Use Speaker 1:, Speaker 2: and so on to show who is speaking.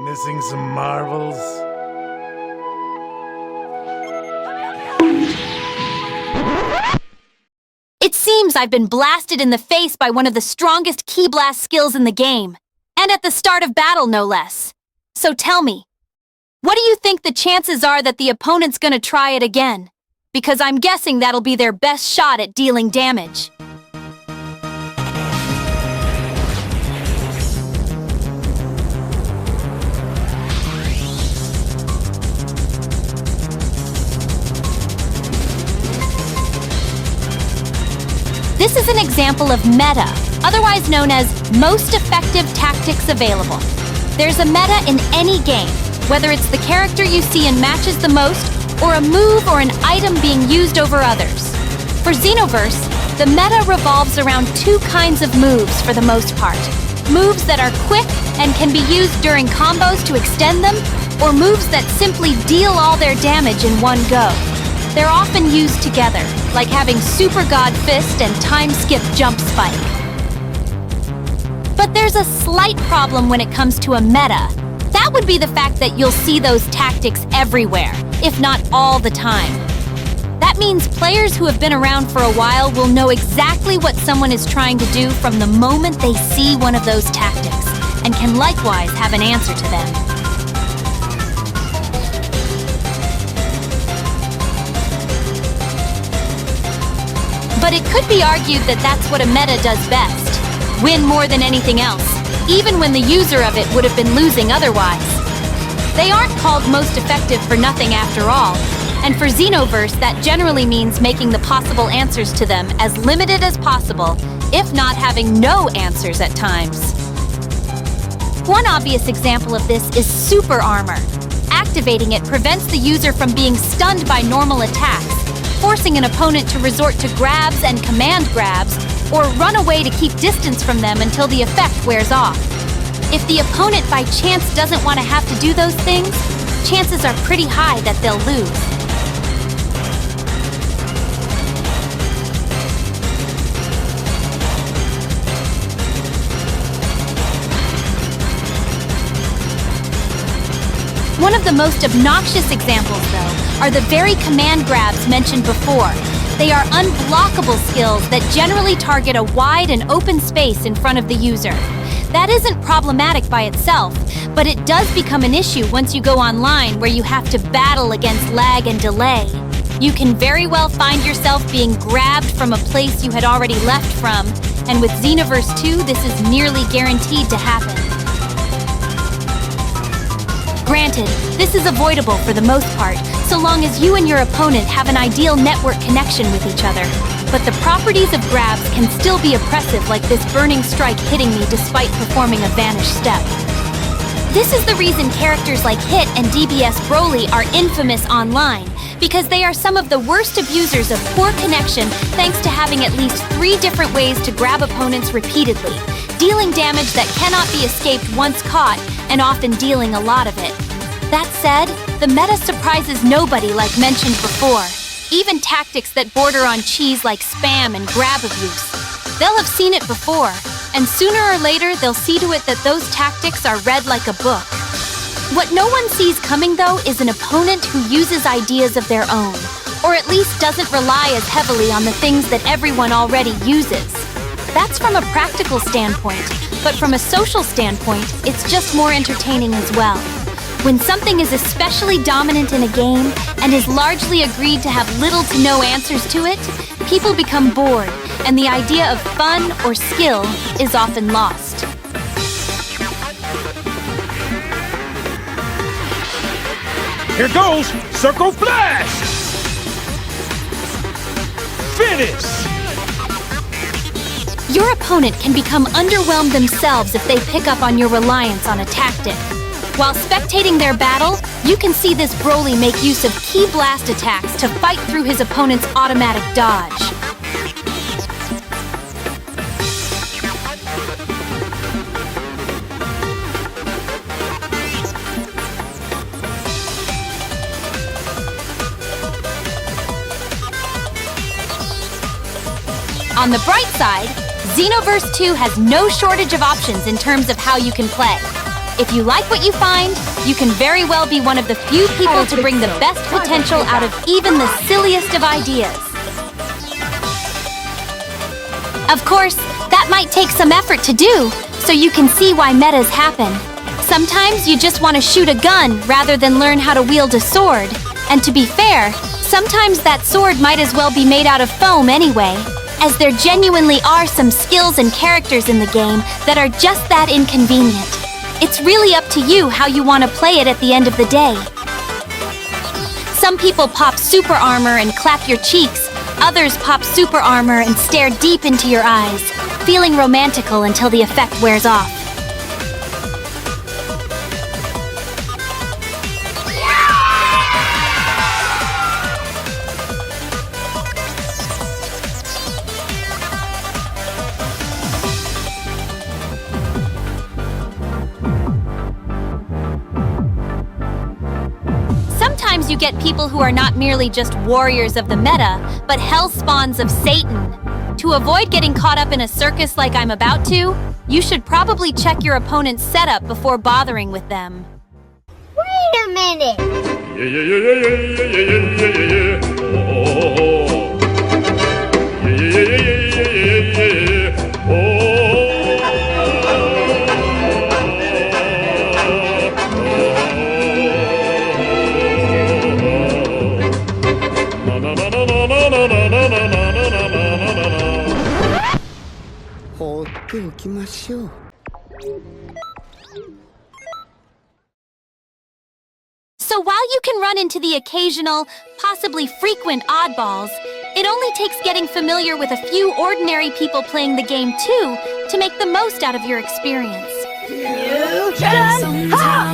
Speaker 1: Missing some marbles?
Speaker 2: It seems I've been blasted in the face by one of the strongest key blast skills in the game. And at the start of battle, no less. So tell me, what do you think the chances are that the opponent's gonna try it again? Because I'm guessing that'll be their best shot at dealing damage. This is an example of meta, otherwise known as most effective tactics available. There's a meta in any game, whether it's the character you see in matches the most, or a move or an item being used over others. For Xenoverse, the meta revolves around two kinds of moves for the most part. Moves that are quick and can be used during combos to extend them, or moves that simply deal all their damage in one go. They're often used together, like having Super God Fist and Time Skip Jump Spike. But there's a slight problem when it comes to a meta. That would be the fact that you'll see those tactics everywhere, if not all the time. That means players who have been around for a while will know exactly what someone is trying to do from the moment they see one of those tactics, and can likewise have an answer to them. But it could be argued that that's what a meta does best. Win more than anything else, even when the user of it would have been losing otherwise. They aren't called most effective for nothing after all, and for Xenoverse that generally means making the possible answers to them as limited as possible, if not having no answers at times. One obvious example of this is Super Armor. Activating it prevents the user from being stunned by normal attacks, forcing an opponent to resort to grabs and command grabs, or run away to keep distance from them until the effect wears off. If the opponent by chance doesn't want to have to do those things, chances are pretty high that they'll lose. One of the most obnoxious examples, though, are the very command grabs mentioned before. They are unblockable skills that generally target a wide and open space in front of the user. That isn't problematic by itself, but it does become an issue once you go online where you have to battle against lag and delay. You can very well find yourself being grabbed from a place you had already left from, and with Xenoverse 2, this is nearly guaranteed to happen. Granted, this is avoidable for the most part, so long as you and your opponent have an ideal network connection with each other. But the properties of grabs can still be oppressive, like this burning strike hitting me despite performing a vanished step. This is the reason characters like Hit and DBS Broly are infamous online, because they are some of the worst abusers of poor connection thanks to having at least 3 different ways to grab opponents repeatedly, dealing damage that cannot be escaped once caught, and often dealing a lot of it. That said, the meta surprises nobody like mentioned before. Even tactics that border on cheese like spam and grab abuse. They'll have seen it before, and sooner or later they'll see to it that those tactics are read like a book. What no one sees coming, though, is an opponent who uses ideas of their own, or at least doesn't rely as heavily on the things that everyone already uses. That's from a practical standpoint, but from a social standpoint, it's just more entertaining as well. When something is especially dominant in a game and is largely agreed to have little to no answers to it, people become bored, and the idea of fun or skill is often lost.
Speaker 1: Here goes! Circle Flash! Finish!
Speaker 2: Your opponent can become underwhelmed themselves if they pick up on your reliance on a tactic. While spectating their battle, you can see this Broly make use of key blast attacks to fight through his opponent's automatic dodge. On the bright side, Xenoverse 2 has no shortage of options in terms of how you can play. If you like what you find, you can very well be one of the few people to bring the best potential out of even the silliest of ideas. Of course, that might take some effort to do, so you can see why metas happen. Sometimes you just want to shoot a gun rather than learn how to wield a sword. And to be fair, sometimes that sword might as well be made out of foam anyway, as there genuinely are some skills and characters in the game that are just that inconvenient. It's really up to you how you want to play it at the end of the day. Some people pop super armor and clap your cheeks. Others pop super armor and stare deep into your eyes, feeling romantical until the effect wears off. Sometimes you get people who are not merely just warriors of the meta, but hell spawns of Satan. To avoid getting caught up in a circus like I'm about to, you should probably check your opponent's setup before bothering with them.
Speaker 3: Wait a minute!
Speaker 1: Yeah, yeah, yeah, yeah, yeah, yeah, yeah, yeah, yeah. Oh. Yeah, yeah, yeah, yeah, yeah, yeah, yeah. Oh.
Speaker 2: So while you can run into the occasional, possibly frequent oddballs, it only takes getting familiar with a few ordinary people playing the game too to make the most out of your experience.
Speaker 3: Fusion! Ha!